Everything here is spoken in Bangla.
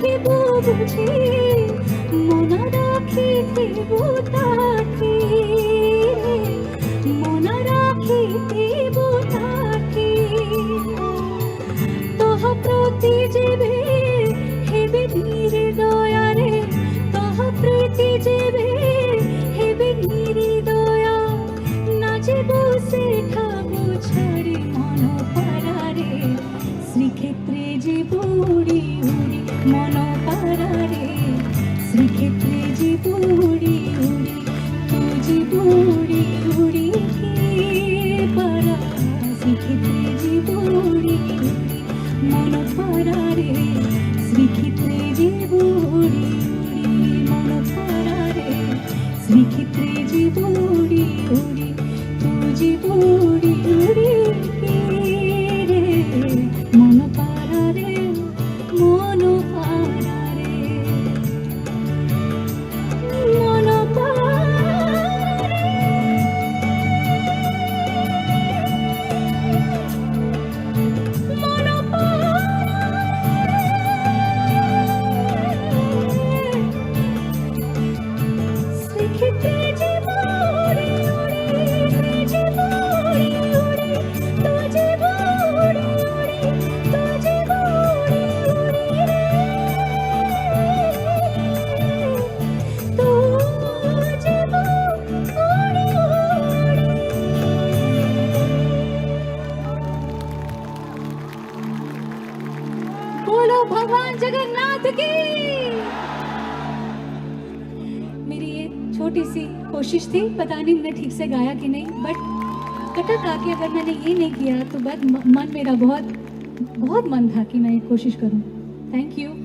কহিব বুঝি মনা রাখিথিব তাকে, মনা রাখিথিব তাকে। তহ প্রতি যেবে হেবে নির্দয়ারে, তহ প্রীতি যেবে হেবে নির্দয়া, না যাব সেঠাবু ছাড়ি মন পারারে, শ্রীক্ষেত্রে যাব উড়ি উড়ি মন পারারে, শ্রীক্ষেত্রে যাব উড়ি উড়ি, তু যাব উড়ি উড়ি পারা, শ্রীক্ষেত্রে যাব উড়ি উড়ি মন পারারে, শ্রীক্ষেত্রে যাব উড়ি উড়ি মন পারারে, শ্রীক্ষেত্রে যাব উড়ি উড়ি, তু যাব উড়ি উড়ি রে মন পারারে, মন পারারে, মন পারারে, মন পারারে। শ্রীক্ষেত্রে যাব উড়ি উড়ি, যাব উড়ি উড়ি, তু যাব উড়ি উড়ি, তু যাব উড়ি উড়ি রে, তু যাব উড়ি উড়ি। बोलो भगवान जगन्नाथ की। मेरी ये छोटी सी कोशिश थी, पता नहीं मैंने ठीक से गाया कि नहीं, बट कटक आके अगर मैंने ये नहीं किया तो मन मेरा बहुत बहुत मन था कि मैं ये कोशिश करूं। Thank you.